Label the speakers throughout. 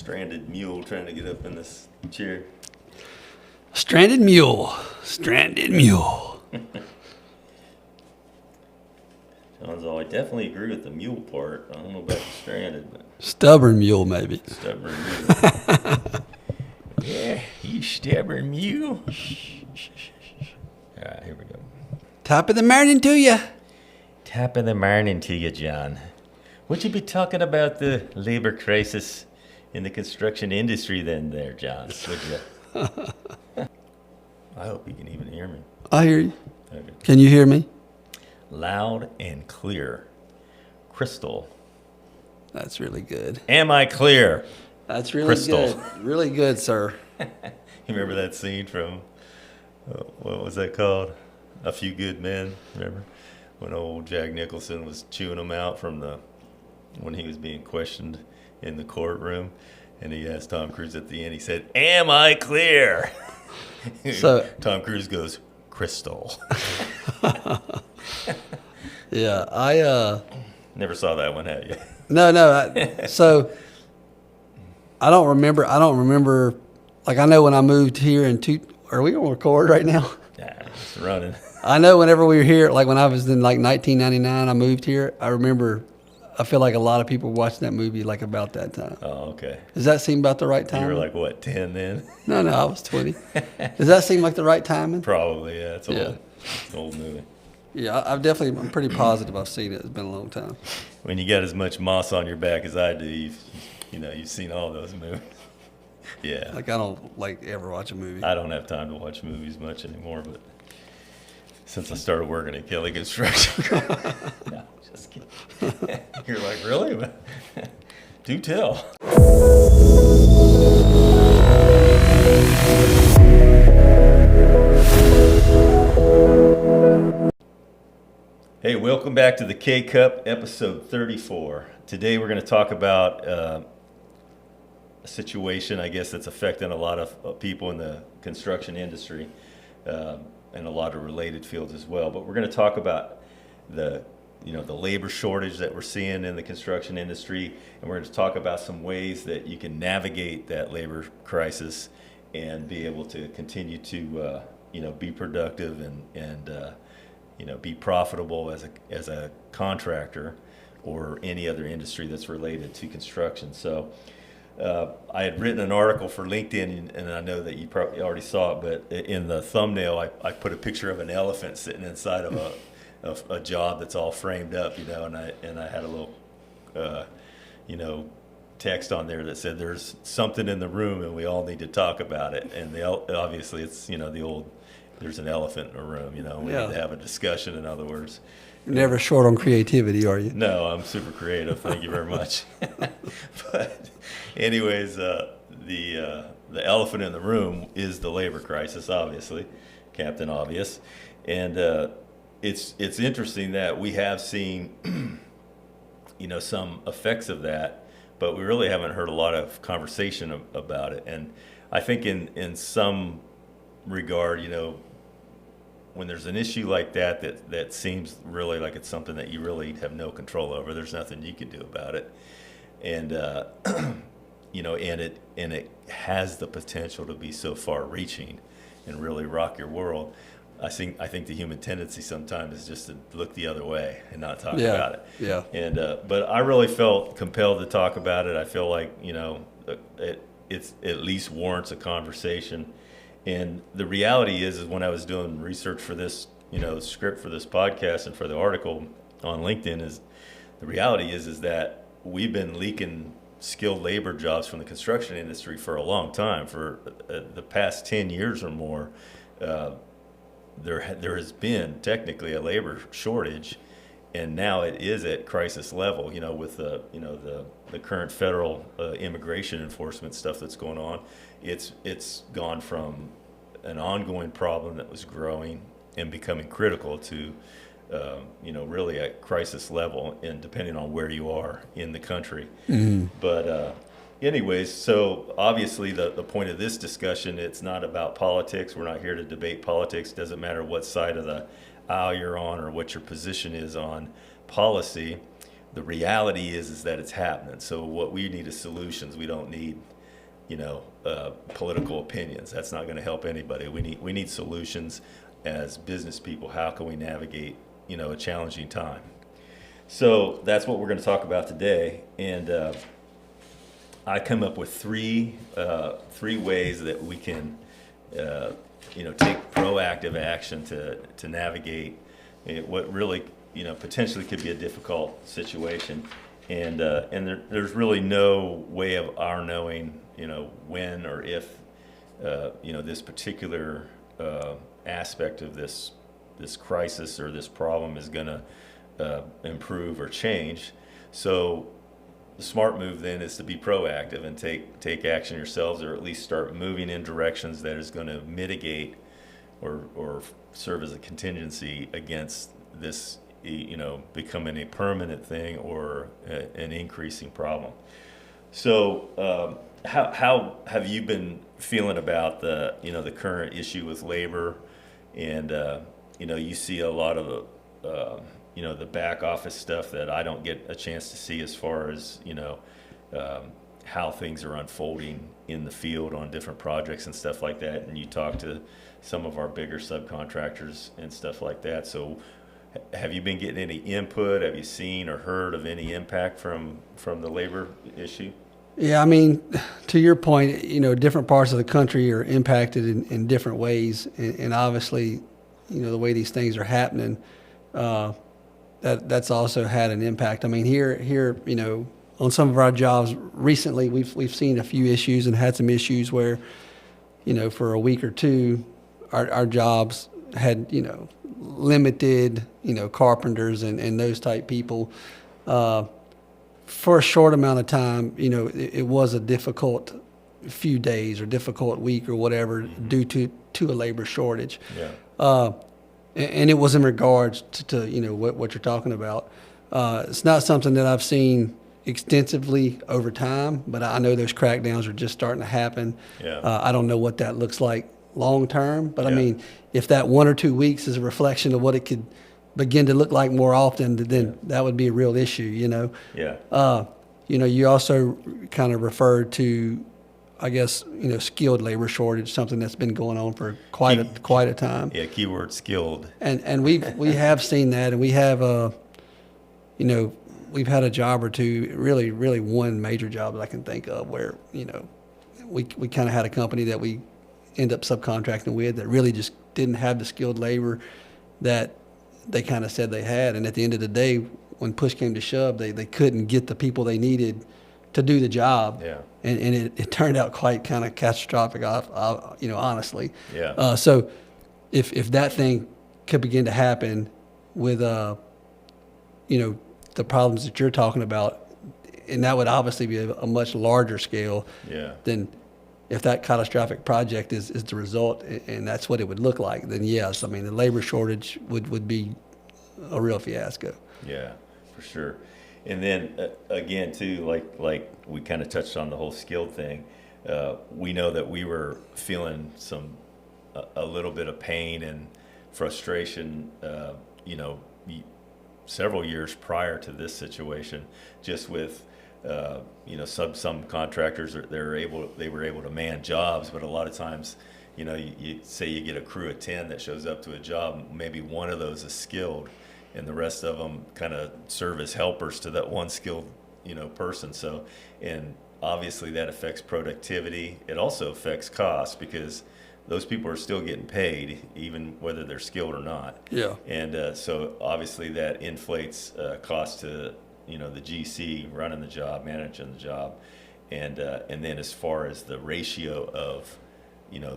Speaker 1: stranded mule trying to get up in this chair.
Speaker 2: Stranded mule.
Speaker 1: John's all, I definitely agree with the mule part. I don't know about the stranded, but
Speaker 2: Stubborn mule, maybe.
Speaker 1: stubborn mule. Yeah, you stubborn mule. All right, here we go.
Speaker 2: Top of the morning to you.
Speaker 1: Top of the morning to you, John. Would you be talking about the labor crisis in the construction industry then there, John? Would you? I hope you can even hear me.
Speaker 2: I hear you.
Speaker 1: Okay.
Speaker 2: Can you hear me?
Speaker 1: Loud and clear. Crystal.
Speaker 2: That's really good.
Speaker 1: Am I clear?
Speaker 2: That's really
Speaker 1: Crystal.
Speaker 2: good. Really good, sir.
Speaker 1: You remember that scene from, what was that called? A Few Good Men, remember? When old Jack Nicholson was chewing them out when he was being questioned in the courtroom. And he asked Tom Cruise at the end, he said, am I clear?
Speaker 2: So
Speaker 1: Tom Cruise goes, Crystal.
Speaker 2: yeah, I
Speaker 1: Never saw that one, have you?
Speaker 2: no. So I don't remember. Like I know when I moved here are we gonna record right now?
Speaker 1: Yeah, it's running.
Speaker 2: I know whenever we were here, like when I was in like 1999, I moved here. I feel like a lot of people watched that movie like about that time.
Speaker 1: Oh, okay.
Speaker 2: Does that seem about the right time?
Speaker 1: You were like, what, 10 then?
Speaker 2: No, I was 20. Does that seem like the right timing?
Speaker 1: Probably, yeah. It's old.
Speaker 2: Yeah.
Speaker 1: It's an old movie.
Speaker 2: Yeah, I'm pretty positive I've seen it. It's been a long time.
Speaker 1: When you got as much moss on your back as I do, you've seen all those movies. Yeah.
Speaker 2: Like I don't like ever watch a movie.
Speaker 1: I don't have time to watch movies much anymore, but since I started working at Kelly Construction. No, just kidding. You're like, really? Do tell. Hey, welcome back to the K-Cup, episode 34. Today we're going to talk about a situation, I guess, that's affecting a lot of people in the construction industry and a lot of related fields as well. But we're going to talk about the labor shortage that we're seeing in the construction industry, and we're going to talk about some ways that you can navigate that labor crisis and be able to continue to be productive and be profitable as a contractor or any other industry that's related to construction. So I had written an article for LinkedIn, and I know that you probably already saw it, but in the thumbnail I put a picture of an elephant sitting inside of a job that's all framed up, and I had a little text on there that said there's something in the room and we all need to talk about it. And obviously it's the old, there's an elephant in a room, we need to have a discussion, in other words.
Speaker 2: You're never short on creativity, are you?
Speaker 1: No, I'm super creative. Thank you very much. But anyways, the elephant in the room is the labor crisis, obviously, Captain Obvious. And it's interesting that we have seen, some effects of that, but we really haven't heard a lot of conversation about it. And I think in some regard, when there's an issue like that seems really like it's something that you really have no control over, there's nothing you can do about it. And and it has the potential to be so far reaching and really rock your world. I think the human tendency sometimes is just to look the other way and not talk about it.
Speaker 2: Yeah.
Speaker 1: And but I really felt compelled to talk about it. I feel like it's at least warrants a conversation. And the reality is when I was doing research for this, script for this podcast and for the article on LinkedIn, is the reality is that we've been leaking skilled labor jobs from the construction industry for a long time. For the past 10 years or more, there has been technically a labor shortage, and now it is at crisis level. With the current federal immigration enforcement stuff that's going on, it's gone from an ongoing problem that was growing and becoming critical to really at crisis level, and depending on where you are in the country. Mm-hmm. But anyways, so obviously the point of this discussion, it's not about politics. We're not here to debate politics. It doesn't matter what side of the aisle you're on or what your position is on policy. the reality is that it's happening. So what we need is solutions. We don't need, political opinions. That's not going to help anybody. We need solutions as business people. How can we navigate, a challenging time? So that's what we're going to talk about today. And I come up with three ways that we can, take proactive action to navigate what really, potentially could be a difficult situation. And there's really no way of our knowing, when or if, this particular aspect of this crisis or this problem is going to improve or change. So the smart move then is to be proactive and take action yourselves, or at least start moving in directions that is going to mitigate or serve as a contingency against this, becoming a permanent thing or an increasing problem. So how have you been feeling about the current issue with labor? And you see a lot of the back office stuff that I don't get a chance to see, as far as how things are unfolding in the field on different projects and stuff like that. And you talk to some of our bigger subcontractors and stuff like that. So have you been getting any input? Have you seen or heard of any impact from the labor issue?
Speaker 2: Yeah, I mean, to your point, different parts of the country are impacted in different ways, and obviously, the way these things are happening, that's also had an impact. I mean, here, on some of our jobs recently, we've seen a few issues and had some issues where, for a week or two, our jobs had, limited, carpenters and those type people. For a short amount of time, it was a difficult few days or difficult week or whatever, due to a labor shortage.
Speaker 1: Yeah.
Speaker 2: And it was in regards to what you're talking about. It's not something that I've seen extensively over time, but I know those crackdowns are just starting to happen.
Speaker 1: Yeah.
Speaker 2: I don't know what that looks like long term, but I
Speaker 1: Yeah.
Speaker 2: mean, if that 1 or 2 weeks is a reflection of what it could begin to look like more often, then that would be a real issue,
Speaker 1: Yeah.
Speaker 2: You also kind of referred to, I guess, skilled labor shortage, something that's been going on for quite a time.
Speaker 1: Yeah. Keyword skilled.
Speaker 2: And we have seen that, and we have we've had a job or two, really one major job that I can think of where we kind of had a company that we end up subcontracting with that really just didn't have the skilled labor that they kind of said they had, and at the end of the day, when push came to shove, they couldn't get the people they needed to do the job.
Speaker 1: Yeah.
Speaker 2: And it turned out quite kind of catastrophic, honestly.
Speaker 1: Yeah.
Speaker 2: So if that thing could begin to happen with the problems that you're talking about, and that would obviously be a much larger scale.
Speaker 1: Yeah.
Speaker 2: Than if that catastrophic project is the result, and that's what it would look like, then yes, I mean, the labor shortage would be a real fiasco.
Speaker 1: Yeah, for sure. And then again, too, like we kind of touched on the whole skilled thing. We know that we were feeling a little bit of pain and frustration, several years prior to this situation, just with some contractors they were able to man jobs, but a lot of times, you say you get a crew of 10 that shows up to a job, maybe one of those is skilled, and the rest of them kind of serve as helpers to that one skilled, person. So, and obviously that affects productivity. It also affects costs, because those people are still getting paid, even whether they're skilled or not.
Speaker 2: Yeah.
Speaker 1: And so obviously that inflates cost to the GC running the job, managing the job, and then as far as the ratio of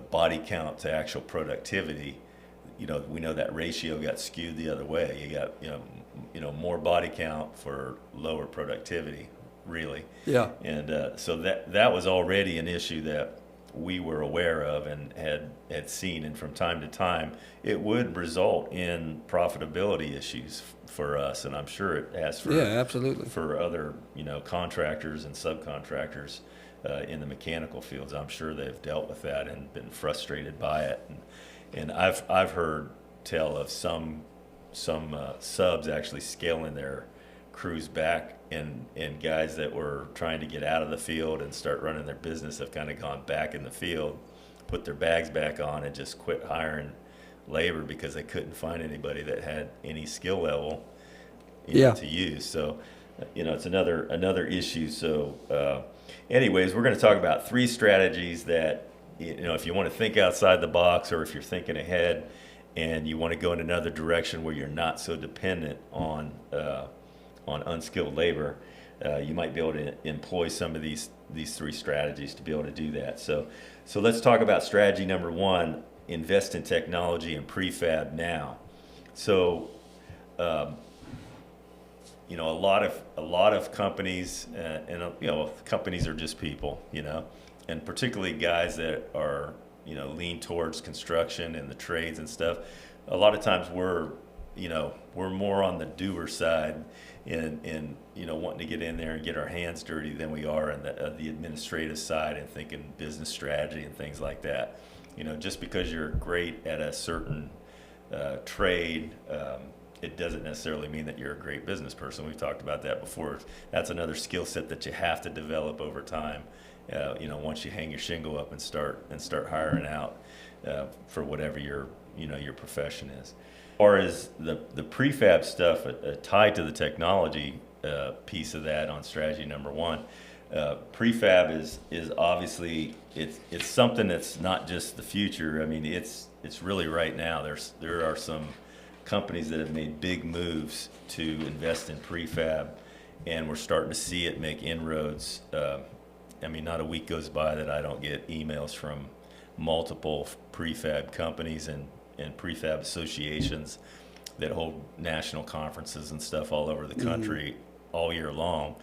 Speaker 1: body count to actual productivity, we know that ratio got skewed the other way. You got more body count for lower productivity, really.
Speaker 2: Yeah.
Speaker 1: And so that was already an issue that we were aware of and had seen, and from time to time it would result in profitability issues for us, and I'm sure it has for
Speaker 2: absolutely
Speaker 1: for other contractors and subcontractors in the mechanical fields. I'm sure they've dealt with that and been frustrated by it, and I've heard tell of some subs actually scaling their crews back, and guys that were trying to get out of the field and start running their business have kind of gone back in the field, put their bags back on, and just quit hiring labor because they couldn't find anybody that had any skill level, to use. So, it's another issue. So, anyways, we're going to talk about 3 strategies that, if you want to think outside the box, or if you're thinking ahead and you want to go in another direction where you're not so dependent on unskilled labor, you might be able to employ some of these 3 strategies to be able to do that. So let's talk about strategy number 1: invest in technology and prefab now. So, a lot of companies, companies are just people, and particularly guys that are, lean towards construction and the trades and stuff. A lot of times we're more on the doer side in wanting to get in there and get our hands dirty than we are on the administrative side and thinking business strategy and things like that. Just because you're great at a certain trade, it doesn't necessarily mean that you're a great business person. We've talked about that before. That's another skill set that you have to develop over time. Once you hang your shingle up and start hiring out for whatever your profession is. Or is the prefab stuff tied to the technology piece of that on strategy number 1? Prefab is obviously it's something that's not just the future. I mean, it's really right now. There are some companies that have made big moves to invest in prefab, and we're starting to see it make inroads. Not a week goes by that I don't get emails from multiple prefab companies and prefab associations that hold national conferences and stuff all over the country all year long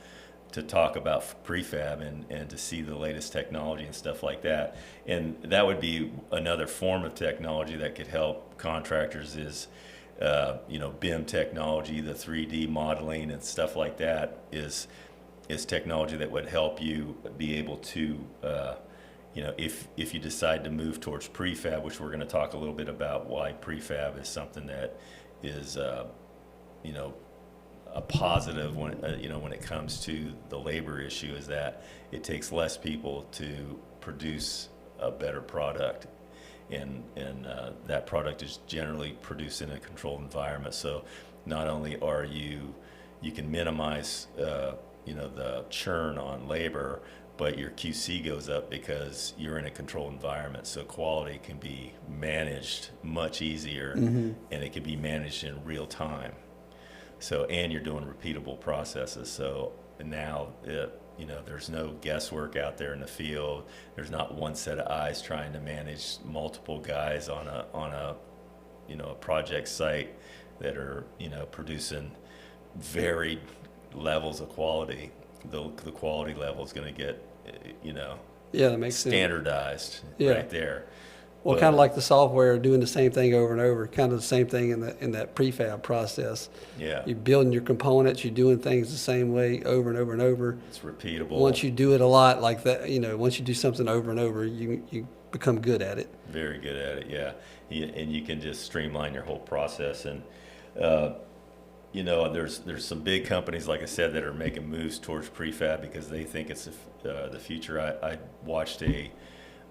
Speaker 1: to talk about prefab and to see the latest technology and stuff like that. And that would be another form of technology that could help contractors is, BIM technology, the 3D modeling and stuff like that is technology that would help you be able to, if you decide to move towards prefab, which we're going to talk a little bit about why prefab is something that is, a positive when it comes to the labor issue, is that it takes less people to produce a better product, and that product is generally produced in a controlled environment. So not only are you can minimize the churn on labor, but your QC goes up because you're in a controlled environment. So quality can be managed much easier, and it can be managed in real time. So, and you're doing repeatable processes. So now, there's no guesswork out there in the field. There's not one set of eyes trying to manage multiple guys on a project site that are, producing varied levels of quality. The quality level is going to get,
Speaker 2: that makes
Speaker 1: standardized
Speaker 2: sense.
Speaker 1: right there.
Speaker 2: Well, kind of like the software doing the same thing over and over, kind of the same thing in that prefab process.
Speaker 1: Yeah.
Speaker 2: You're building your components, you're doing things the same way over and over and over.
Speaker 1: It's repeatable.
Speaker 2: Once you do it a lot like that, once you do something over and over, you become good at it.
Speaker 1: Very good at it, yeah. And you can just streamline your whole process. And, there's some big companies, like I said, that are making moves towards prefab because they think it's the future. I watched a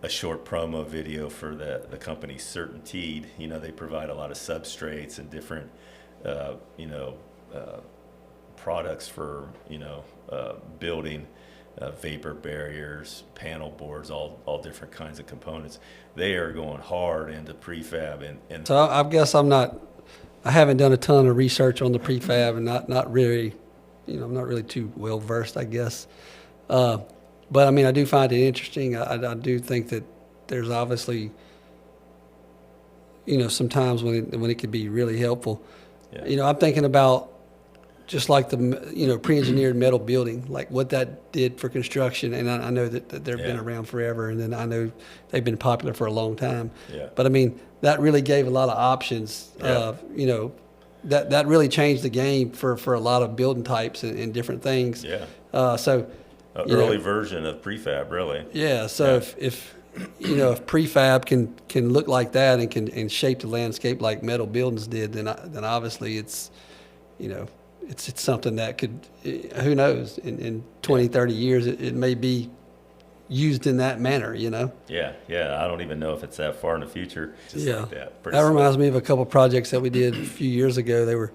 Speaker 1: short promo video for the company Certainteed. They provide a lot of substrates and different, products for, building vapor barriers, panel boards, all different kinds of components. They are going hard into prefab. And
Speaker 2: so I guess I haven't done a ton of research on the prefab and not really, I'm not really too well versed, I guess. But I do find it interesting. I do think that there's obviously, sometimes when it could be really helpful. Yeah. I'm thinking about just like the, pre-engineered metal building, like what that did for construction. And I know that they've been around forever, and then I know they've been popular for a long time. Yeah. But that really gave a lot of options. Yeah. That really changed the game for a lot of building types and different things. Yeah.
Speaker 1: Early version of prefab, really.
Speaker 2: Yeah. So if prefab can look like that and can shape the landscape like metal buildings did, then obviously it's it's something that could, who knows, in 20, 30 years, it may be used in that manner, you know?
Speaker 1: Yeah, I don't even know if it's that far in the future, just
Speaker 2: Yeah.
Speaker 1: like that.
Speaker 2: That reminds me of a couple projects that we did a few years ago. They were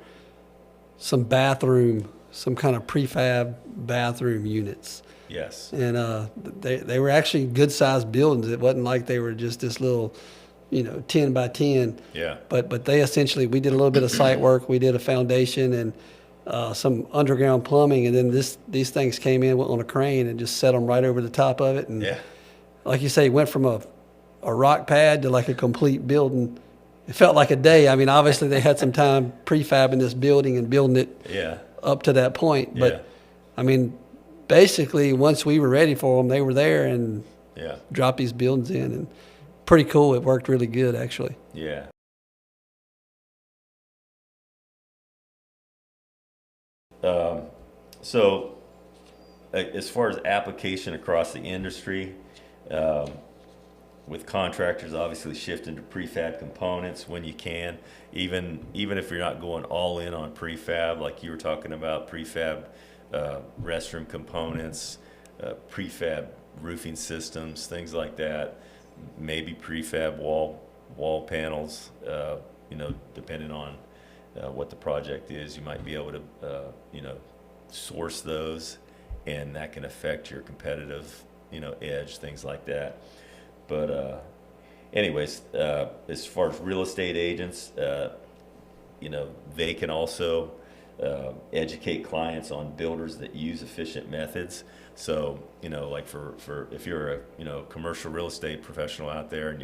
Speaker 2: some kind of prefab bathroom units.
Speaker 1: Yes.
Speaker 2: And they were actually good sized buildings. It wasn't like they were just this little, 10 by 10.
Speaker 1: Yeah.
Speaker 2: But they essentially, we did a little bit of site work. We did a foundation and some underground plumbing, and then these things came in on a crane and just set them right over the top of it. And
Speaker 1: Yeah.
Speaker 2: like you say, went from a rock pad to like a complete building. It felt like a day. I mean, obviously they had some time prefabbing this building and building it
Speaker 1: Yeah.
Speaker 2: up to that point. But
Speaker 1: Yeah.
Speaker 2: I mean, basically once we were ready for them, they were there and
Speaker 1: Yeah.
Speaker 2: dropped these buildings in, and pretty cool. It worked really good, actually.
Speaker 1: Yeah. So as far as application across the industry, with contractors obviously shifting to prefab components when you can, even if you're not going all in on prefab, like you were talking about prefab restroom components, prefab roofing systems, things like that, maybe prefab wall panels, depending on what the project is, you might be able to source those, and that can affect your competitive edge, things like that. But anyways, as far as real estate agents, they can also educate clients on builders that use efficient methods. So, like for if you're a commercial real estate professional out there and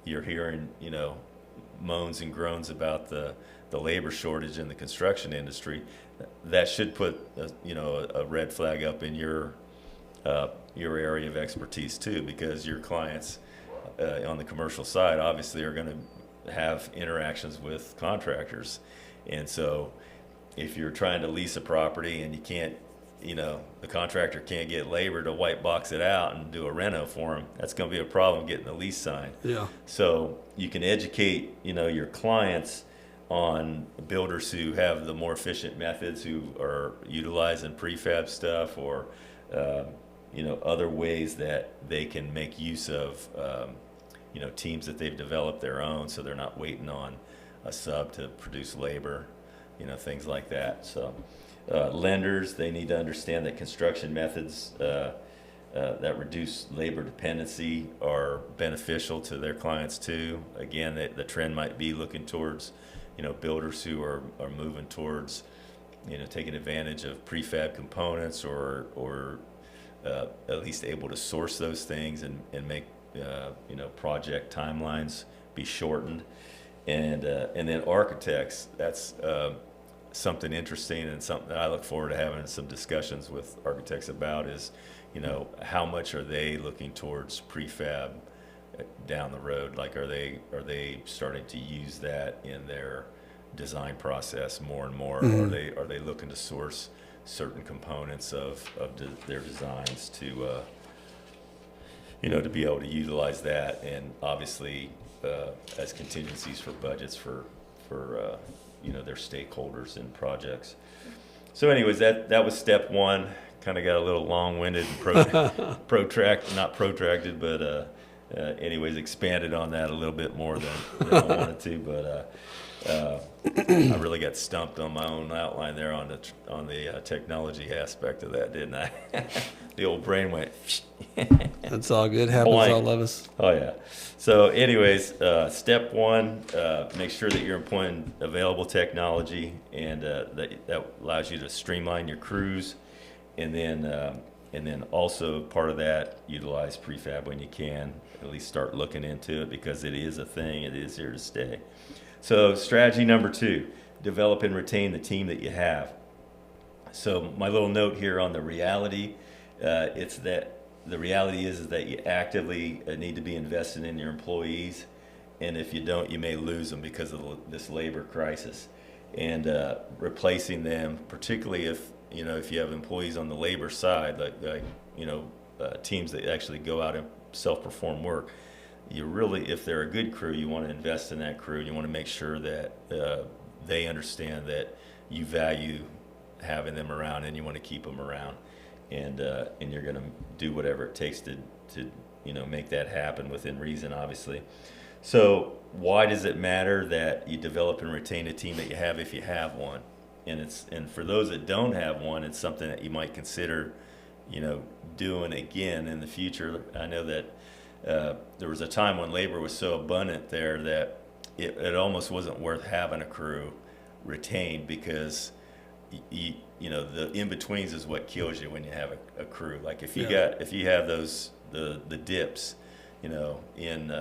Speaker 1: you're hearing moans and groans about the labor shortage in the construction industry, that should put a red flag up in your area of expertise too, because your clients on the commercial side obviously are going to have interactions with contractors. And so if you're trying to lease a property and you can't, the contractor can't get labor to white box it out and do a reno for them, that's going to be a problem getting the lease signed.
Speaker 2: Yeah.
Speaker 1: So you can educate, your clients on builders who have the more efficient methods, who are utilizing prefab stuff, or other ways that they can make use of teams that they've developed their own, so they're not waiting on a sub to produce labor, things like that. So lenders, they need to understand that construction methods that reduce labor dependency are beneficial to their clients too. Again, the trend might be looking towards builders who are moving towards taking advantage of prefab components, or at least able to source those things and make project timelines be shortened. And then architects, that's something interesting, and something that I look forward to having some discussions with architects about is, how much are they looking towards prefab down the road? Like, are they starting to use that in their design process more and more?
Speaker 2: Mm-hmm.
Speaker 1: Are they looking to source certain components of their designs to to be able to utilize that, and obviously as contingencies for budgets for their stakeholders in projects. So anyways, that was step one. Kind of got a little long-winded and not protracted, but anyways, expanded on that a little bit more than I wanted to. But I really got stumped on my own outline there on the technology aspect of that, didn't I? The old brain went.
Speaker 2: That's all good. Happens to all of us.
Speaker 1: Oh yeah. So anyways, step one, make sure that you're employing available technology, and that allows you to streamline your crews, and then also part of that, utilize prefab when you can. At least start looking into it, because it is a thing. It is here to stay. So strategy number 2, develop and retain the team that you have. So my little note here on the reality, it's that the reality is that you actively need to be invested in your employees, and if you don't, you may lose them because of this labor crisis. And replacing them, particularly if you have employees on the labor side, like teams that actually go out and self-perform work, you really, if they're a good crew, you want to invest in that crew. You want to make sure that they understand that you value having them around, and you want to keep them around, and you're going to do whatever it takes to make that happen within reason, obviously. So why does it matter that you develop and retain a team that you have if you have one? And for those that don't have one, it's something that you might consider, doing again in the future. I know that there was a time when labor was so abundant there that it almost wasn't worth having a crew retained, because the in-betweens is what kills you when you have a crew. Like if you have those the dips, in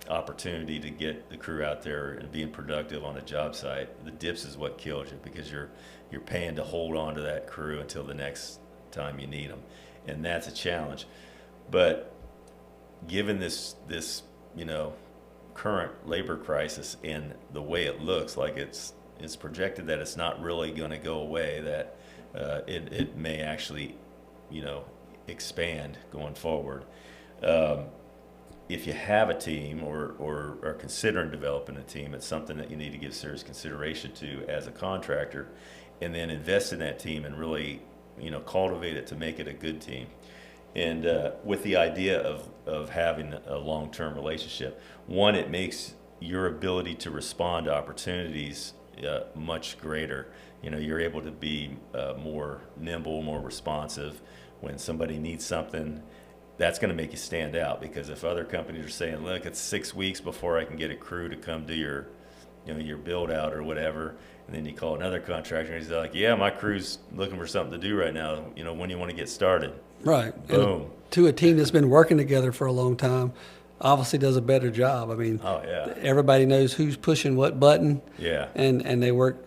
Speaker 1: opportunity to get the crew out there and being productive on a job site, the dips is what kills you, because you're paying to hold on to that crew until the next time you need them, and that's a challenge. But given this current labor crisis and the way it looks like it's projected that it's not really going to go away, that it may actually expand going forward. If you have a team or are considering developing a team, it's something that you need to give serious consideration to as a contractor, and then invest in that team and really cultivate it to make it a good team, and with the idea of having a long-term relationship. One, it makes your ability to respond to opportunities much greater. You're able to be more nimble, more responsive. When somebody needs something, that's going to make you stand out, because if other companies are saying, look, it's 6 weeks before I can get a crew to come do your build out or whatever, and then you call another contractor and he's like, yeah, my crew's looking for something to do right now, when do you want to get started?
Speaker 2: Right.
Speaker 1: Boom.
Speaker 2: And to a team that's been working together for a long time, obviously does a better job. I mean,
Speaker 1: Oh yeah.
Speaker 2: everybody knows who's pushing what button.
Speaker 1: Yeah.
Speaker 2: And they work,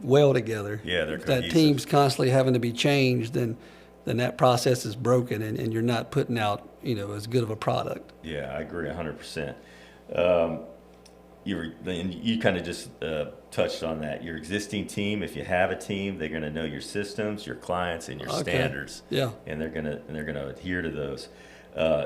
Speaker 2: well together.
Speaker 1: Yeah, they're
Speaker 2: If that
Speaker 1: cohesive.
Speaker 2: team's constantly having to be changed, then that process is broken, and you're not putting out, as good of a product.
Speaker 1: Yeah, I agree 100%. You kind of just touched on that. Your existing team, if you have a team, they're going to know your systems, your clients, and your standards.
Speaker 2: Yeah.
Speaker 1: And they're going to adhere to those.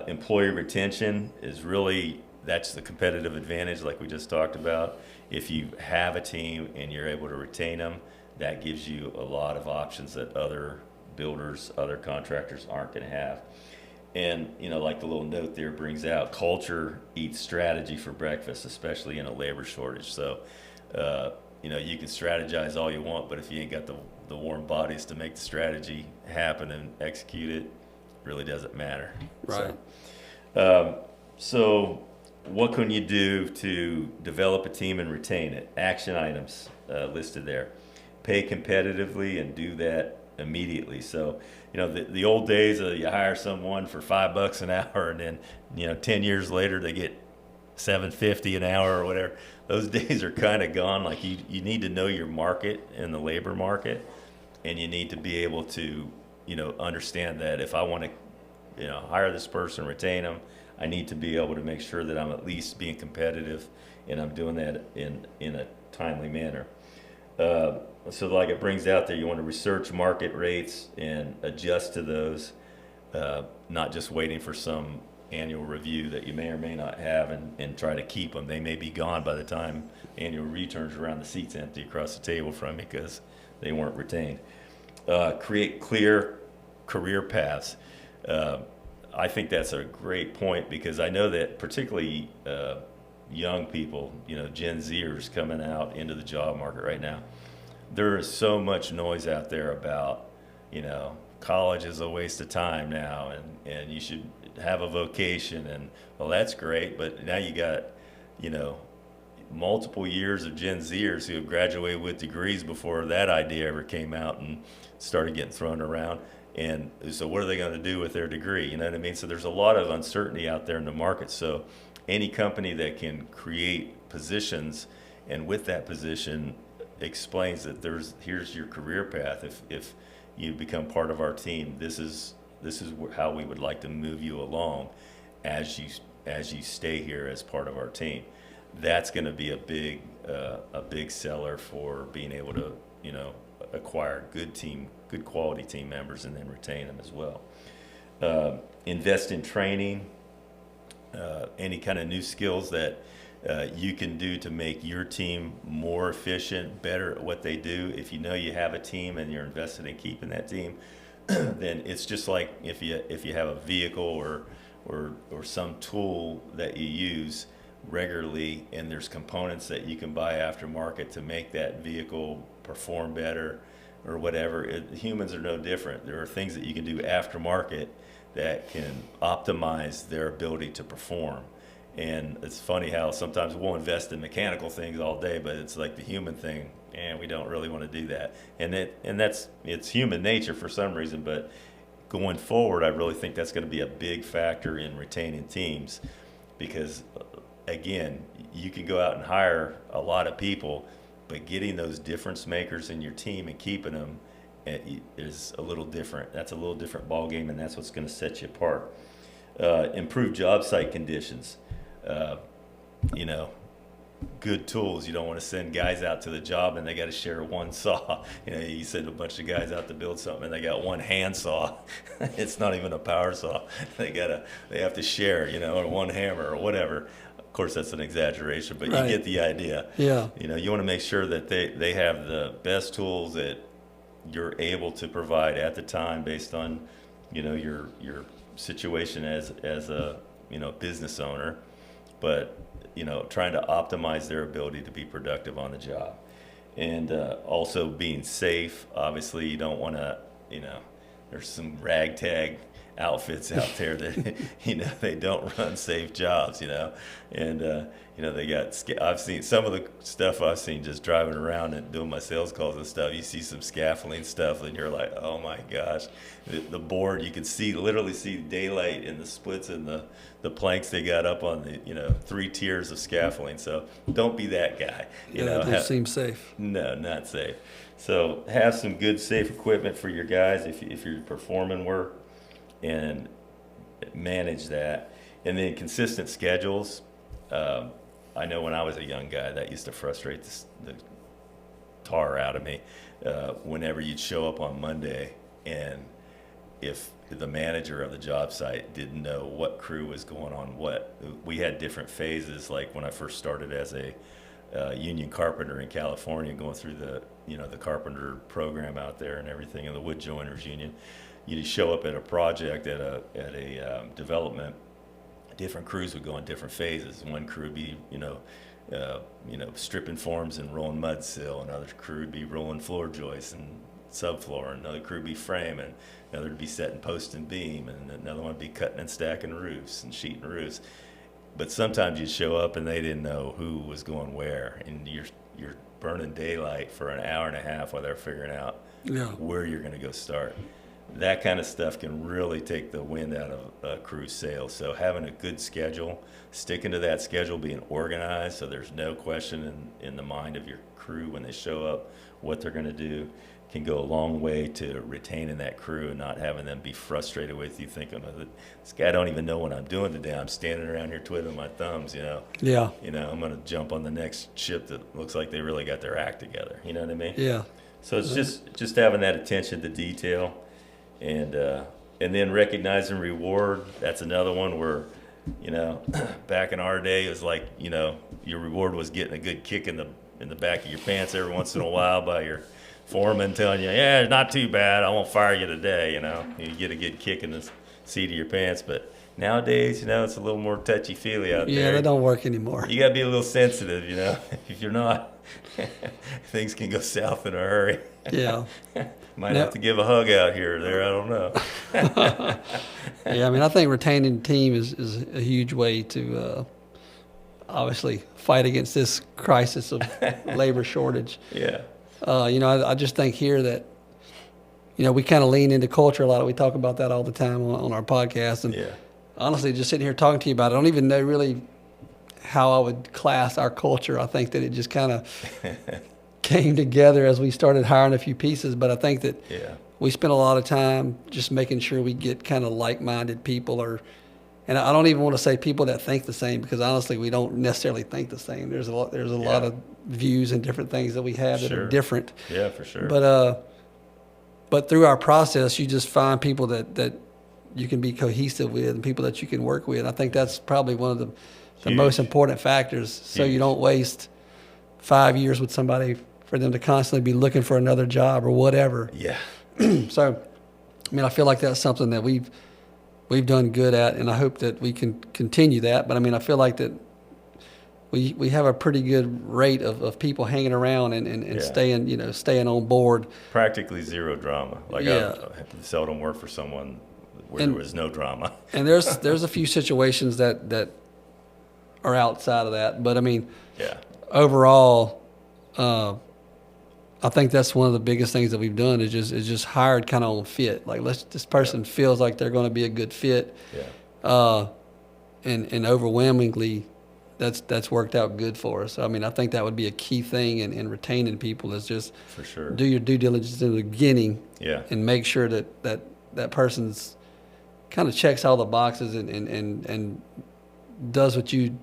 Speaker 1: Employee retention is really, that's the competitive advantage, like we just talked about. If you have a team and you're able to retain them, that gives you a lot of options that other builders, other contractors aren't going to have. And like the little note there brings out, culture eats strategy for breakfast, especially in a labor shortage. So you can strategize all you want, but if you ain't got the warm bodies to make the strategy happen and execute it, really doesn't matter.
Speaker 2: Right.
Speaker 1: So what can you do to develop a team and retain it? Action items listed there. Pay competitively and do that immediately. So, the old days of you hire someone for $5 an hour, and then, 10 years later they get $7.50 an hour or whatever. Those days are kind of gone. Like you need to know your market in the labor market, and you need to be able to, understand that if I want to, hire this person, retain them, I need to be able to make sure that I'm at least being competitive, and I'm doing that in a timely manner. So like it brings out there, you want to research market rates and adjust to those, not just waiting for some annual review that you may or may not have and try to keep them. They may be gone by the time annual review turns around, the seat's empty across the table from you because they weren't retained. Create clear career paths. I think that's a great point, because I know that particularly young people, Gen Zers coming out into the job market right now, there is so much noise out there about, college is a waste of time now, and you should have a vocation, and well, that's great, but now you got, multiple years of Gen Zers who have graduated with degrees before that idea ever came out and started getting thrown around. And so what are they going to do with their degree? You know what I mean? So there's a lot of uncertainty out there in the market. So any company that can create positions, and with that position explains that here's your career path. If you become part of our team, this is how we would like to move you along as you stay here as part of our team. That's going to be a big seller for being able to acquire good quality team members and then retain them as well. Invest in training, any kind of new skills that you can do to make your team more efficient, better at what they do. If you know you have a team and you're invested in keeping that team, then it's just like if you have a vehicle or some tool that you use regularly, and there's components that you can buy aftermarket to make that vehicle perform better or whatever. Humans are no different. There are things that you can do aftermarket that can optimize their ability to perform. And it's funny how sometimes we'll invest in mechanical things all day, but it's like the human thing, and we don't really want to do that. And it's human nature for some reason, but going forward, I really think that's going to be a big factor in retaining teams, because again, you can go out and hire a lot of people, but getting those difference makers in your team and keeping them is a little different. That's a little different ball game, and that's what's going to set you apart. Improve job site conditions. You know, good tools. You don't want to send guys out to the job and they got to share one saw. You know, you send a bunch of guys out to build something and they got one hand saw. It's not even a power saw. They have to share, you know, or one hammer or whatever. Of course, that's an exaggeration, but right. You get the idea.
Speaker 2: Yeah.
Speaker 1: You know, you want to make sure that they have the best tools that you're able to provide at the time based on, you know, your situation as a, you know, business owner, but, you know, trying to optimize their ability to be productive on the job. And also being safe. Obviously, you don't want to, you know, there's some ragtag outfits out there that, you know, they don't run safe jobs, you know, and, you know, I've seen some of the stuff I've seen just driving around and doing my sales calls and stuff. You see some scaffolding stuff and you're like, oh my gosh, the board, you can literally see daylight in the splits and the planks they got up on the, you know, 3 tiers of scaffolding. So don't be that guy. You know,
Speaker 2: it doesn't seem safe.
Speaker 1: No, not safe. So have some good safe equipment for your guys if you're performing work, and manage that. And then consistent schedules. I know when I was a young guy, that used to frustrate the tar out of me. Whenever you'd show up on Monday, and if the manager of the job site didn't know what crew was going on we had different phases. Like when I first started as a union carpenter in California, going through the carpenter program out there and everything, and the wood joiners union, you'd show up at a project at a development. Different crews would go in different phases. One crew would be, stripping forms and rolling mud sill. Another crew would be rolling floor joists and subfloor. Another crew would be framing. Another would be setting post and beam. And another one would be cutting and stacking roofs and sheeting roofs. But sometimes you'd show up and they didn't know who was going where, and you're burning daylight for an hour and a half while they're figuring out where you're going to go start. That kind of stuff can really take the wind out of a crew's sails. So having a good schedule, sticking to that schedule, being organized so there's no question in the mind of your crew when they show up what they're going to do, can go a long way to retaining that crew and not having them be frustrated with you, thinking, this guy don't even know what I'm doing today. I'm standing around here twiddling my thumbs, you know. Yeah. You know, I'm going to jump on the next ship that looks like they really got their act together. You know what I mean? Yeah. So it's just having that attention to detail. And then recognize and reward. That's another one where, you know, back in our day, it was like, you know, your reward was getting a good kick in the back of your pants every once in a while by your foreman telling you, yeah, not too bad, I won't fire you today. You know, you get a good kick in the seat of your pants. But nowadays, you know, it's a little more touchy-feely out there.
Speaker 2: Yeah, they don't work anymore.
Speaker 1: You got to be a little sensitive, you know. If you're not, things can go south in a hurry. Yeah. Might have to give a hug out here or there. I don't know.
Speaker 2: Yeah, I mean, I think retaining the team is a huge way to obviously fight against this crisis of labor shortage. Yeah. You know, I just think here that, you know, we kind of lean into culture a lot. We talk about that all the time on our podcast. And honestly, just sitting here talking to you about it, I don't even know really how I would class our culture. I think that it just kind of came together as we started hiring a few pieces. But I think that we spent a lot of time just making sure we get kind of like-minded people, and I don't even want to say people that think the same, because honestly, we don't necessarily think the same. There's a lot of views and different things that we have that are different.
Speaker 1: Yeah, for sure.
Speaker 2: But through our process, you just find people that you can be cohesive with and people that you can work with. I think that's probably one of the the most
Speaker 1: Huge.
Speaker 2: important factors, so you
Speaker 1: Huge.
Speaker 2: don't waste 5 years with somebody for them to constantly be looking for another job or whatever.
Speaker 1: Yeah.
Speaker 2: So, I mean, I feel like that's something that we've done good at, and I hope that we can continue that. But I mean, I feel like that we have a pretty good rate of people hanging around and
Speaker 1: Yeah.
Speaker 2: staying on board.
Speaker 1: Practically zero drama. Like
Speaker 2: Yeah.
Speaker 1: I seldom worked for someone where
Speaker 2: And-
Speaker 1: there was no drama.
Speaker 2: And there's a few situations that are outside of that, but I mean,
Speaker 1: Yeah.
Speaker 2: overall, I think that's one of the biggest things that we've done is just hired kind of on fit. Like, this person feels like they're going to be a good fit,
Speaker 1: Yeah.
Speaker 2: and overwhelmingly, that's worked out good for us. I mean, I think that would be a key thing in retaining people is just
Speaker 1: For sure.
Speaker 2: do your due diligence in the beginning
Speaker 1: Yeah.
Speaker 2: and make sure that person's kind of checks all the boxes and does what you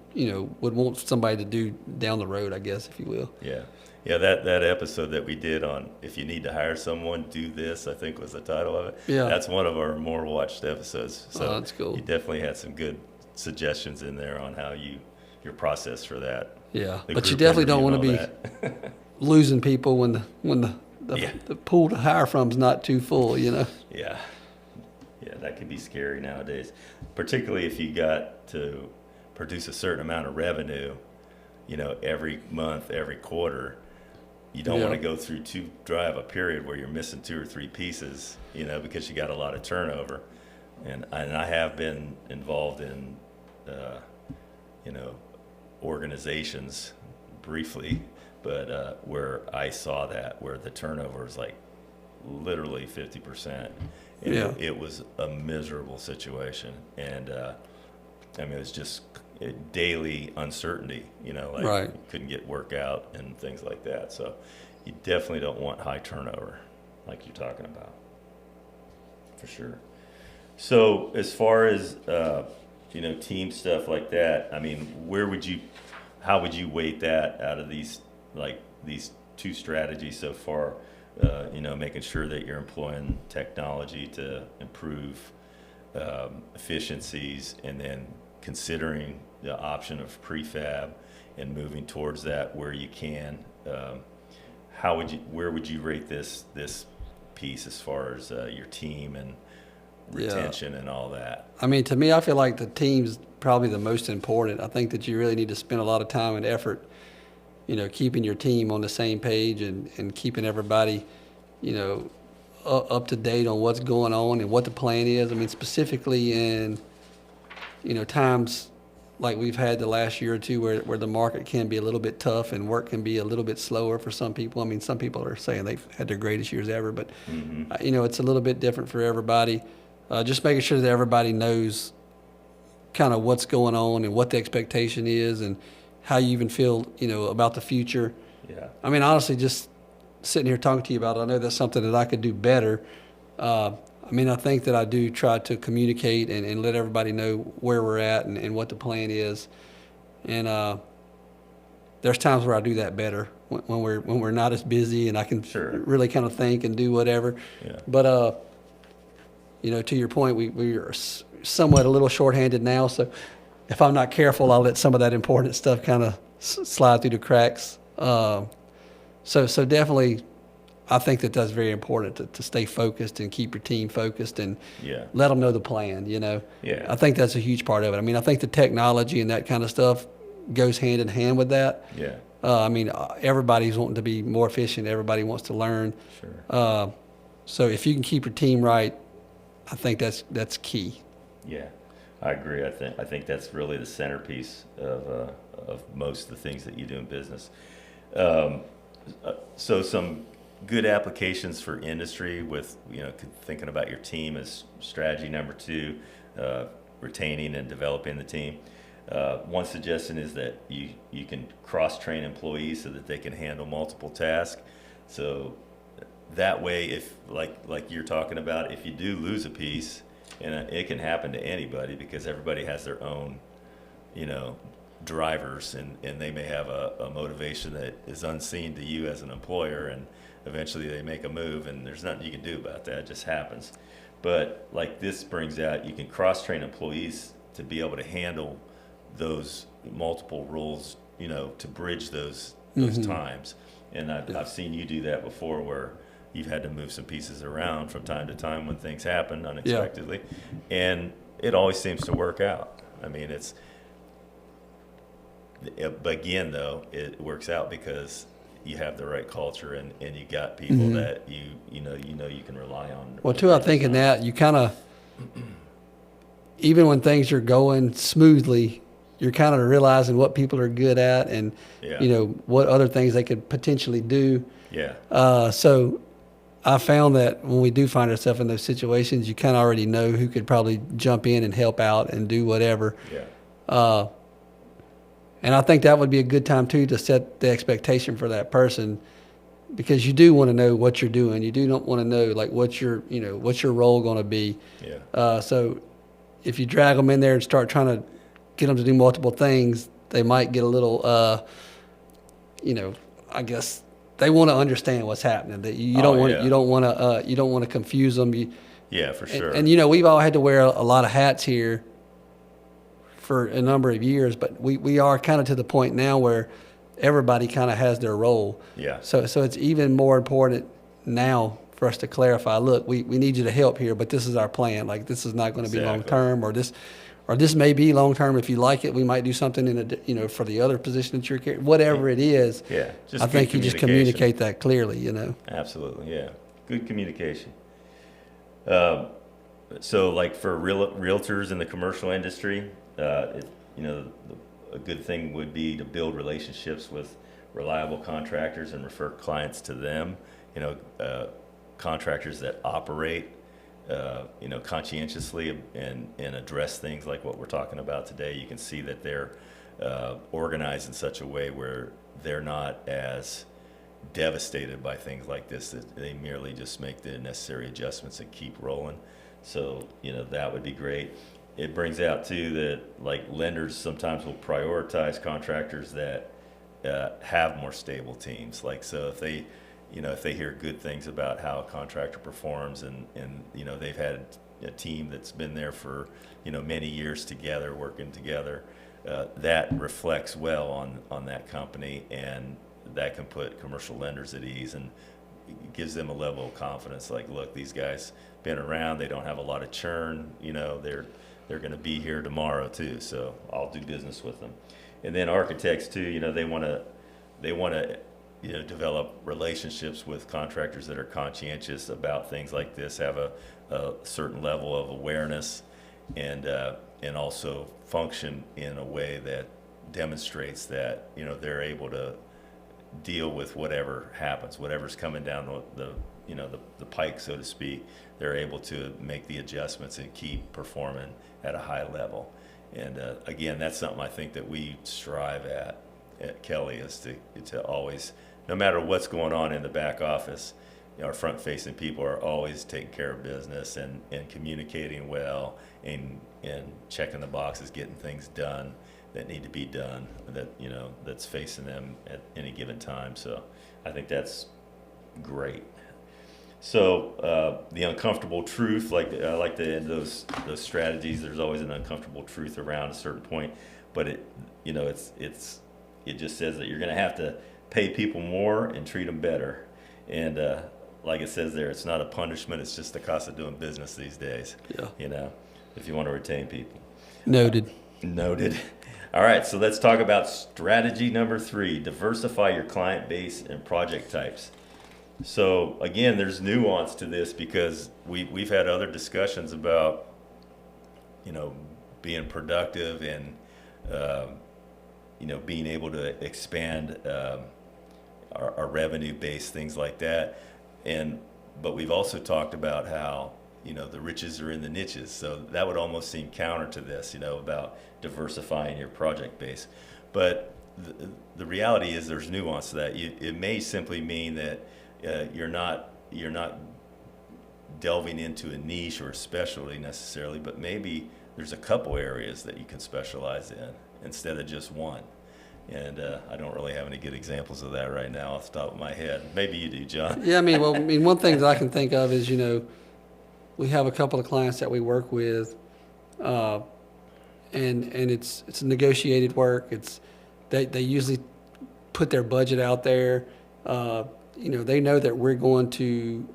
Speaker 2: would want somebody to do down the road, I guess, if you will.
Speaker 1: Yeah. Yeah, that episode that we did on if you need to hire someone, do this, I think was the title of it.
Speaker 2: Yeah.
Speaker 1: That's one of our more watched episodes. So
Speaker 2: Oh, that's cool.
Speaker 1: You definitely had some good suggestions in there on how your process for that.
Speaker 2: Yeah,
Speaker 1: The
Speaker 2: but you
Speaker 1: group
Speaker 2: definitely don't want to
Speaker 1: interview
Speaker 2: be
Speaker 1: and all that.
Speaker 2: losing people when the
Speaker 1: Yeah.
Speaker 2: the pool to hire from is not too full,
Speaker 1: Yeah. Yeah, that can be scary nowadays, particularly if you got to produce a certain amount of revenue, every month, every quarter. You don't
Speaker 2: Yeah.
Speaker 1: want to go through too dry of a period where you're missing 2 or 3 pieces, because you got a lot of turnover. And I have been involved in, organizations briefly, but where I saw that, where the turnover is like literally 50%. And
Speaker 2: Yeah.
Speaker 1: it was a miserable situation. And I mean, it was just daily uncertainty, like
Speaker 2: Right.
Speaker 1: you couldn't get work out and things like that. So you definitely don't want high turnover like you're talking about, for sure. So as far as, team stuff like that, I mean, how would you weight that out of these 2 strategies so far? Making sure that you're employing technology to improve efficiencies, and then considering the option of prefab and moving towards that where you can. Where would you rate this piece as far as your team and retention and all that?
Speaker 2: I mean, to me, I feel like the team's probably the most important. I think that you really need to spend a lot of time and effort, keeping your team on the same page and keeping everybody, up to date on what's going on and what the plan is. I mean, specifically in, times like we've had the last year or two where the market can be a little bit tough and work can be a little bit slower for some people. I mean, some people are saying they've had their greatest years ever, but, it's a little bit different for everybody. Just making sure that everybody knows kind of what's going on and what the expectation is and how you even feel, about the future.
Speaker 1: Yeah.
Speaker 2: I mean, honestly, just sitting here talking to you about it, I know that's something that I could do better. I mean, I think that I do try to communicate and let everybody know where we're at and what the plan is. And there's times where I do that better when we're not as busy and I can
Speaker 1: Sure.
Speaker 2: really kind of think and do whatever.
Speaker 1: Yeah.
Speaker 2: But to your point, we are somewhat a little shorthanded now. So if I'm not careful, I'll let some of that important stuff kind of slide through the cracks. So definitely, I think that's very important to stay focused and keep your team focused and
Speaker 1: Yeah.
Speaker 2: let them know the plan,
Speaker 1: Yeah.
Speaker 2: I think that's a huge part of it. I mean, I think the technology and that kind of stuff goes hand in hand with that.
Speaker 1: Yeah.
Speaker 2: I mean, everybody's wanting to be more efficient. Everybody wants to learn.
Speaker 1: Sure.
Speaker 2: So if you can keep your team right, I think that's key.
Speaker 1: Yeah, I agree. I think that's really the centerpiece of most of the things that you do in business. So some good applications for industry with, thinking about your team as strategy number 2, retaining and developing the team. One suggestion is that you can cross-train employees so that they can handle multiple tasks. So that way, if like you're talking about, if you do lose a piece, and it can happen to anybody because everybody has their own, drivers, and they may have a motivation that is unseen to you as an employer, and eventually they make a move, and there's nothing you can do about that. It just happens. But like this brings out, you can cross-train employees to be able to handle those multiple roles, to bridge those times. And I've seen you do that before, where you've had to move some pieces around from time to time when things happen unexpectedly, and it always seems to work out. I mean, but again, though, it works out because you have the right culture, and you got people that you can rely on.
Speaker 2: Well, too, I think in that you kind of, even when things are going smoothly, you're kind of realizing what people are good at, and what other things they could potentially do.
Speaker 1: Yeah.
Speaker 2: So I found that when we do find ourselves in those situations, you kind of already know who could probably jump in and help out and do whatever.
Speaker 1: Yeah.
Speaker 2: And I think that would be a good time too to set the expectation for that person, because you do want to know what you're doing. You do not want to know like what's your role going to be.
Speaker 1: Yeah.
Speaker 2: So if you drag them in there and start trying to get them to do multiple things, they might get a little, I guess they want to understand what's happening. That you don't want to confuse them.
Speaker 1: Yeah, for sure.
Speaker 2: And we've all had to wear a lot of hats here for a number of years, but we are kind of to the point now where everybody kind of has their role.
Speaker 1: Yeah.
Speaker 2: So it's even more important now for us to clarify, look, we need you to help here, but this is our plan. Like, this is not going to be long term, or this may be long term. If you like it, we might do something for the other position that you're carrying, whatever it is.
Speaker 1: Yeah.
Speaker 2: I think you just communicate that clearly,
Speaker 1: Absolutely. Yeah. Good communication. So like for realtors in the commercial industry, a good thing would be to build relationships with reliable contractors and refer clients to them. Contractors that operate, conscientiously and address things like what we're talking about today. You can see that they're organized in such a way where they're not as devastated by things like this, that they merely just make the necessary adjustments and keep rolling. So, that would be great. It brings out too that like lenders sometimes will prioritize contractors that have more stable teams. Like, so if they, if they hear good things about how a contractor performs, and they've had a team that's been there for many years together, working together, that reflects well on that company, and that can put commercial lenders at ease, and it gives them a level of confidence. Like, look, these guys been around, they don't have a lot of churn, they're going to be here tomorrow too, so I'll do business with them. And then architects too, they want to develop relationships with contractors that are conscientious about things like this, have a certain level of awareness, and also function in a way that demonstrates that they're able to deal with whatever happens, whatever's coming down the pike, so to speak. They're able to make the adjustments and keep performing at a high level. And again, that's something I think that we strive at Kelly, is to always, no matter what's going on in the back office, our front-facing people are always taking care of business and communicating well, and checking the boxes, getting things done that need to be done, that's facing them at any given time. So I think that's great. So the uncomfortable truth, I like to end those strategies. There's always an uncomfortable truth around a certain point, but it just says that you're going to have to pay people more and treat them better. And like it says there, it's not a punishment. It's just the cost of doing business these days.
Speaker 2: Yeah.
Speaker 1: If you want to retain people.
Speaker 2: Noted.
Speaker 1: Noted. All right, so let's talk about strategy number 3, diversify your client base and project types. So again, there's nuance to this, because we've had other discussions about, being productive and, being able to expand our revenue base, things like that. But we've also talked about how, the riches are in the niches. So that would almost seem counter to this, about diversifying your project base. But the reality is there's nuance to that. It may simply mean that you're not delving into a niche or a specialty necessarily, but maybe there's a couple areas that you can specialize in instead of just one. And I don't really have any good examples of that right now off the top of my head. Maybe you do, John.
Speaker 2: Yeah, one thing that I can think of is, we have a couple of clients that we work with, and it's negotiated work. They usually put their budget out there. They know that we're going to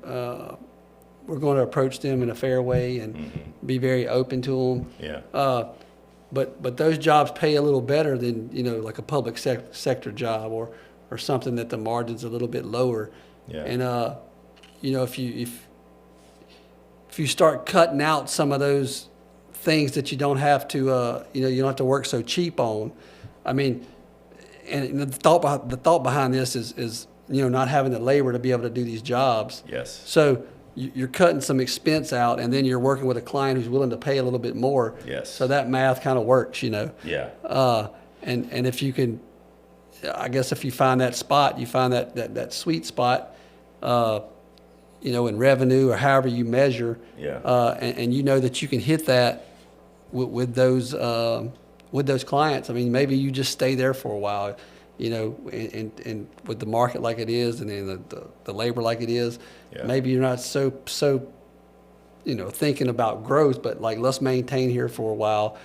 Speaker 2: approach them in a fair way and be very open to them.
Speaker 1: Yeah.
Speaker 2: But those jobs pay a little better than like a public sector job or something that the margin's a little bit lower.
Speaker 1: Yeah.
Speaker 2: And if you start cutting out some of those things that you don't have to you don't have to work so cheap on. I mean, and the thought behind this is not having the labor to be able to do these jobs.
Speaker 1: Yes.
Speaker 2: So you're cutting some expense out, and then you're working with a client who's willing to pay a little bit more.
Speaker 1: Yes.
Speaker 2: So that math kind of works,
Speaker 1: Yeah.
Speaker 2: And if you can, I guess if you find that spot, you find that sweet spot, in revenue or however you measure.
Speaker 1: Yeah.
Speaker 2: And you know that you can hit that with those clients. I mean, maybe you just stay there for a while, and with the market like it is, and then the labor like it is.
Speaker 1: Yeah.
Speaker 2: Maybe you're not so thinking about growth, but like let's maintain here for a while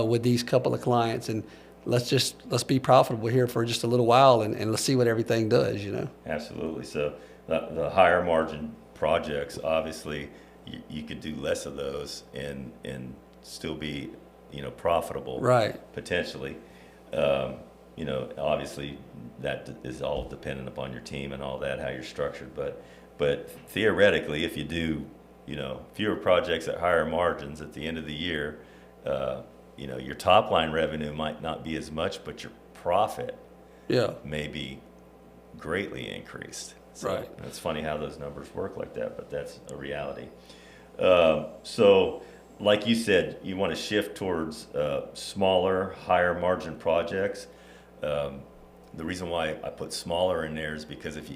Speaker 2: with these couple of clients, and let's be profitable here for just a little while, and let's see what everything does.
Speaker 1: Absolutely. So the higher margin projects, obviously, you could do less of those and still be profitable.
Speaker 2: Right.
Speaker 1: Potentially. Obviously that is all dependent upon your team and all that, how you're structured, but theoretically, if you do fewer projects at higher margins at the end of the year, your top line revenue might not be as much, but your profit may be greatly increased. So
Speaker 2: right.
Speaker 1: It's funny how those numbers work like that, but that's a reality. So like you said, you want to shift towards smaller, higher margin projects. The reason why I put smaller in there is because if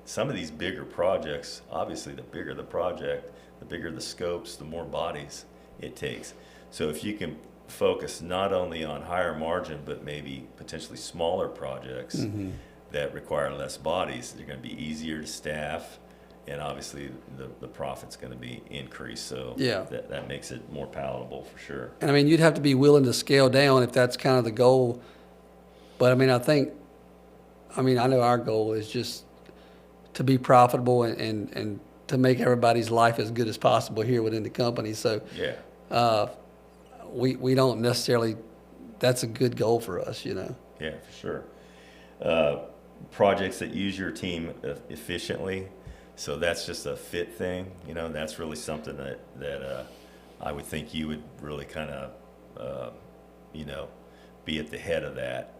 Speaker 1: some of these bigger projects, obviously the bigger the project, the bigger the scopes, the more bodies it takes. So if you can focus not only on higher margin, but maybe potentially smaller projects that require less bodies, they're going to be easier to staff, and obviously the profit's going to be increased. So that makes it more palatable for sure.
Speaker 2: And I mean, you'd have to be willing to scale down if that's kind of the goal. But I mean, I know our goal is just to be profitable and to make everybody's life as good as possible here within the company. So we don't necessarily, that's a good goal for us, Yeah,
Speaker 1: for sure. Projects that use your team efficiently. So that's just a fit thing, that's really something that I would think you would really kind of, be at the head of that,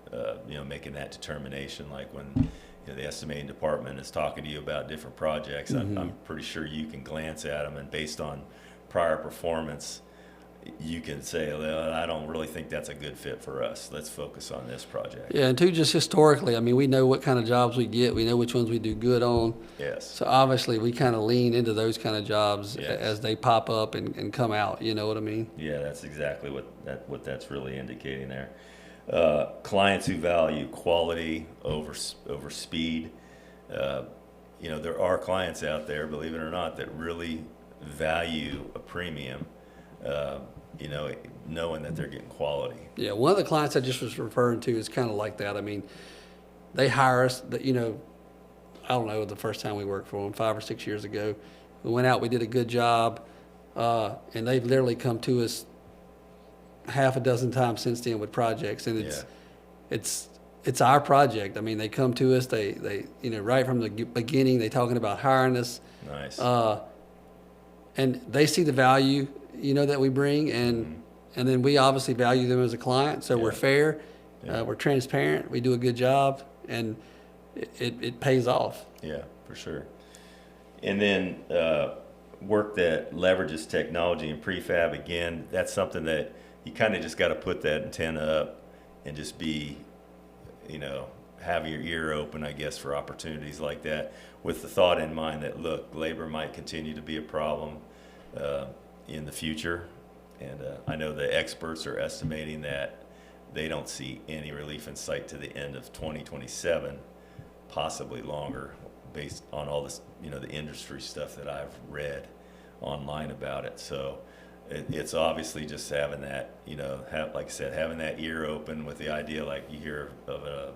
Speaker 1: making that determination. Like when the estimating department is talking to you about different projects, I'm pretty sure you can glance at them, and based on prior performance, you can say, well, I don't really think that's a good fit for us. Let's focus on this project.
Speaker 2: Yeah, and just historically, I mean, we know what kind of jobs we get. We know which ones we do good on.
Speaker 1: Yes.
Speaker 2: So obviously, we kind of lean into those kind of jobs as they pop up and come out. You know what I mean? Yeah,
Speaker 1: that's exactly what that's really indicating there. Clients who value quality over speed. There are clients out there, believe it or not, that really value a premium. Knowing that they're getting quality.
Speaker 2: Yeah, one of the clients I just was referring to is kind of like that. I mean, they hire us, I don't know, the first time we worked for them, 5 or 6 years ago. We went out, we did a good job, and they've literally come to us half a dozen times since then with projects, and it's our project. I mean, they come to us, they right from the beginning, they talking about hiring us.
Speaker 1: Nice.
Speaker 2: And they see the value, that we bring, and then we obviously value them as a client. So we're fair, we're transparent, we do a good job, and it pays off.
Speaker 1: Yeah, for sure. And then work that leverages technology and prefab, again, that's something that you kind of just got to put that antenna up and just be, have your ear open, I guess, for opportunities like that, with the thought in mind that, look, labor might continue to be a problem in the future. And I know the experts are estimating that they don't see any relief in sight to the end of 2027, possibly longer, based on all this, the industry stuff that I've read online about it. So it's obviously just having that, like I said, having that ear open with the idea, like you hear of a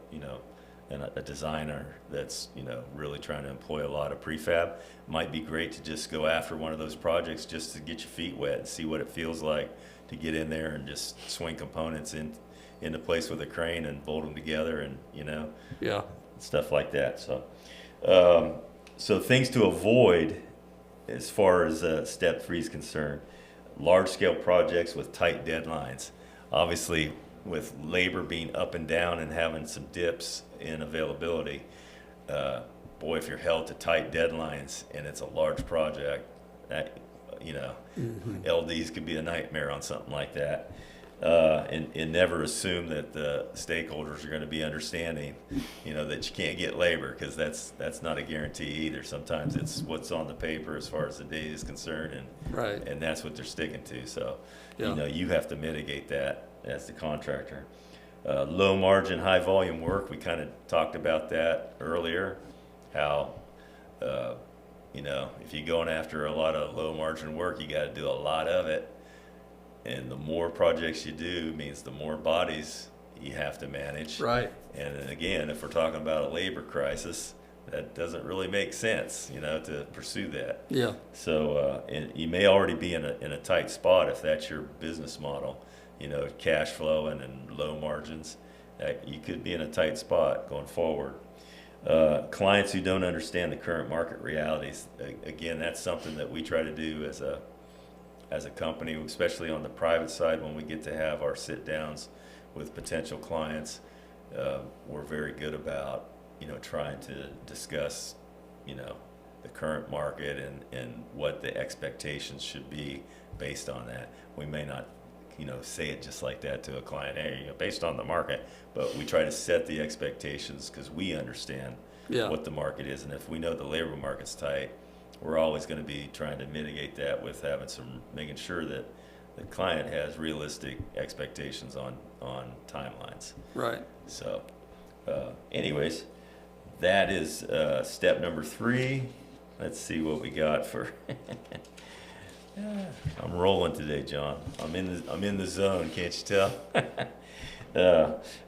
Speaker 1: designer that's, really trying to employ a lot of prefab. Might be great to just go after one of those projects just to get your feet wet and see what it feels like to get in there and just swing components into place with a crane and bolt them together, and
Speaker 2: Yeah.
Speaker 1: stuff like that. So things to avoid as far as step 3 is concerned: large scale projects with tight deadlines. Obviously, with labor being up and down and having some dips in availability, boy, if you're held to tight deadlines and it's a large project, that LDs could be a nightmare on something like that. And never assume that the stakeholders are going to be understanding, that you can't get labor, because that's not a guarantee either. Sometimes it's what's on the paper as far as the data is concerned, and that's what they're sticking to. So, you have to mitigate that as the contractor. Low margin, high volume work. We kind of talked about that earlier. How, if you're going after a lot of low margin work, you got to do a lot of it. And the more projects you do means the more bodies you have to manage.
Speaker 2: Right.
Speaker 1: And then again, if we're talking about a labor crisis, that doesn't really make sense, to pursue that.
Speaker 2: Yeah.
Speaker 1: So, and you may already be in a tight spot if that's your business model, cash flowing and low margins. You could be in a tight spot going forward. Clients who don't understand the current market realities. Again, that's something that we try to do as a company, especially on the private side. When we get to have our sit downs with potential clients, we're very good about, trying to discuss, the current market and what the expectations should be based on that. We may not, say it just like that to a client, hey, based on the market, but we try to set the expectations because we understand what the market is. And if we know the labor market's tight, we're always going to be trying to mitigate that with making sure that the client has realistic expectations on timelines.
Speaker 2: Right.
Speaker 1: So, anyways, that is step number 3. Let's see what we got for. I'm rolling today, John. I'm in the zone. Can't you tell?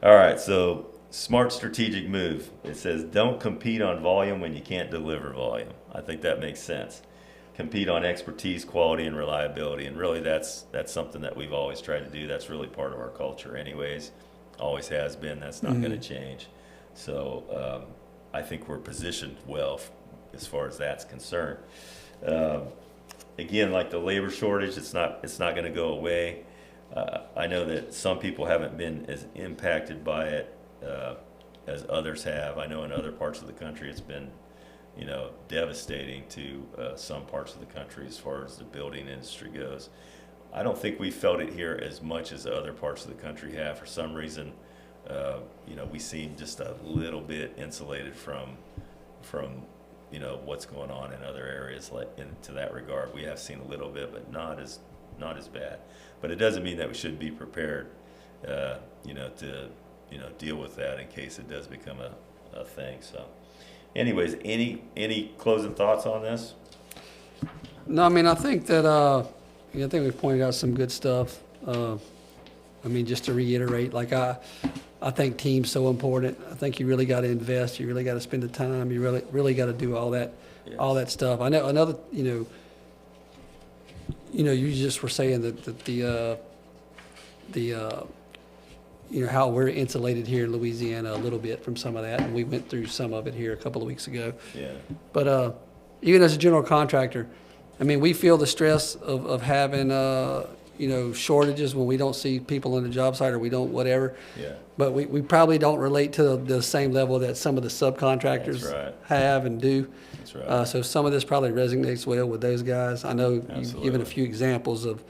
Speaker 1: All right. So, smart strategic move. It says don't compete on volume when you can't deliver volume. I think that makes sense. Compete on expertise, quality, and reliability. And really, that's something that we've always tried to do. That's really part of our culture anyways. Always has been. That's not going to change. So I think we're positioned well as far as that's concerned. Again, like the labor shortage, it's not going to go away. I know that some people haven't been as impacted by it as others have. I know in other parts of the country it's been devastating to some parts of the country as far as the building industry goes. I don't think we felt it here as much as other parts of the country have. For some reason, we seem just a little bit insulated from what's going on in other areas. To that regard, we have seen a little bit, but not as bad. But it doesn't mean that we shouldn't be prepared, to deal with that in case it does become a thing. So. Anyways, any closing thoughts on this?
Speaker 2: No, I mean, I think that I think we've pointed out some good stuff. Just to reiterate, like I think team's so important. I think you really got to invest. You really got to spend the time. You really got to do all that, all that stuff. I know another, you just were saying that the how we're insulated here in Louisiana a little bit from some of that, and we went through some of it here a couple of weeks ago.
Speaker 1: Yeah.
Speaker 2: But even as a general contractor, we feel the stress of having shortages when we don't see people on the job site or we don't whatever.
Speaker 1: Yeah.
Speaker 2: But we probably don't relate to the same level that some of the subcontractors
Speaker 1: That's right.
Speaker 2: have and do.
Speaker 1: That's right.
Speaker 2: So some of this probably resonates well with those guys. I know you've given a few examples of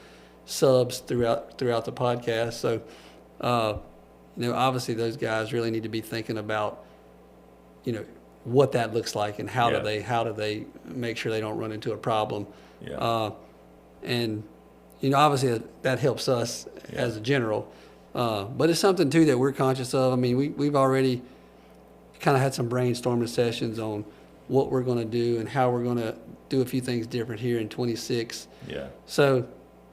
Speaker 2: subs throughout the podcast. So, obviously those guys really need to be thinking about, what that looks like and how do they make sure they don't run into a problem.
Speaker 1: Yeah.
Speaker 2: And obviously that helps us as a general. But it's something too that we're conscious of. We've already kind of had some brainstorming sessions on what we're going to do and how we're going to do a few things different here in 26.
Speaker 1: Yeah.
Speaker 2: So,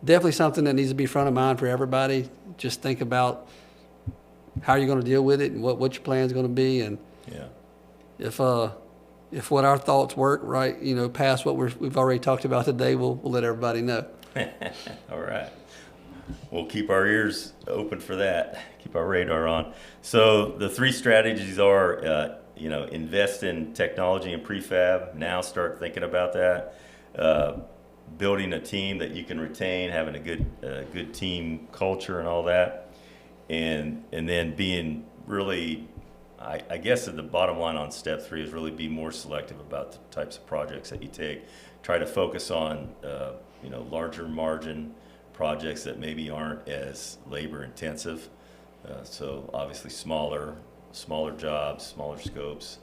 Speaker 2: definitely something that needs to be front of mind for everybody. Just think about how you're going to deal with it and what your plan is going to be. And
Speaker 1: Yeah.
Speaker 2: if what our thoughts work right, past what we've already talked about today, we'll let everybody know.
Speaker 1: All right. We'll keep our ears open for that. Keep our radar on. So the three strategies are, invest in technology and prefab. Now start thinking about that. Building a team that you can retain, having a good team culture and all that, and then being really, I guess the bottom line on step 3 is really be more selective about the types of projects that you take. Try to focus on larger margin projects that maybe aren't as labor intensive. So obviously smaller jobs, smaller scopes.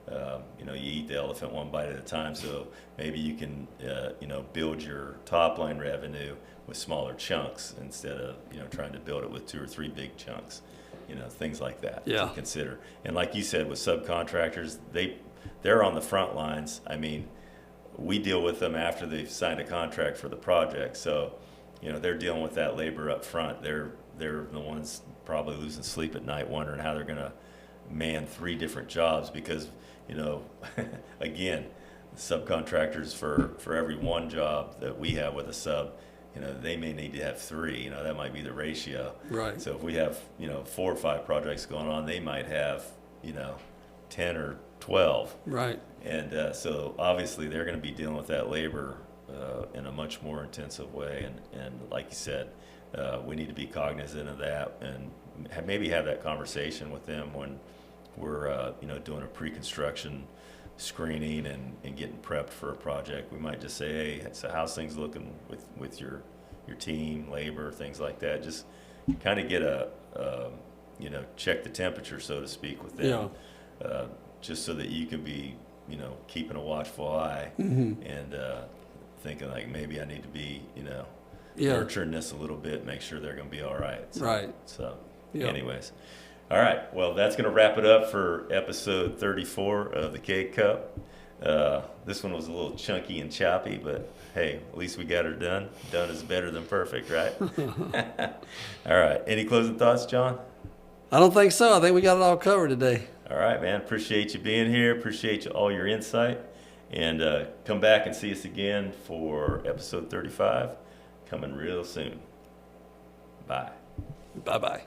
Speaker 1: You eat the elephant one bite at a time. So maybe you can build your top line revenue with smaller chunks instead of trying to build it with 2 or 3 big chunks. Things like that
Speaker 2: Yeah.
Speaker 1: to consider. And like you said, with subcontractors, they're on the front lines. I mean, we deal with them after they've signed a contract for the project. So, they're dealing with that labor up front. They're the ones probably losing sleep at night wondering how they're going to man 3 different jobs because, again, subcontractors for every one job that we have with a sub, they may need to have 3. That might be the ratio.
Speaker 2: Right.
Speaker 1: So if we have 4 or 5 projects going on, they might have 10 or 12.
Speaker 2: Right.
Speaker 1: And so obviously they're going to be dealing with that labor in a much more intensive way. And like you said, we need to be cognizant of that and maybe have that conversation with them when we're doing a pre-construction screening and getting prepped for a project. We might just say, hey, so how's things looking with your team, labor, things like that. Just kind of get check the temperature, so to speak, with them.
Speaker 2: Yeah.
Speaker 1: Just so that you can be keeping a watchful eye
Speaker 2: Mm-hmm.
Speaker 1: and thinking like maybe I need to be
Speaker 2: Yeah.
Speaker 1: nurturing this a little bit, make sure they're going to be all right. So,
Speaker 2: Right.
Speaker 1: So
Speaker 2: Yeah.
Speaker 1: anyways. All right. Well, that's going to wrap it up for episode 34 of the Cake Cup. This one was a little chunky and choppy, but hey, at least we got her done. Done is better than perfect, right? All right. Any closing thoughts, John?
Speaker 2: I don't think so. I think we got it all covered today.
Speaker 1: All right, man. Appreciate you being here. Appreciate all your insight. And come back and see us again for episode 35 coming real soon. Bye.
Speaker 2: Bye-bye.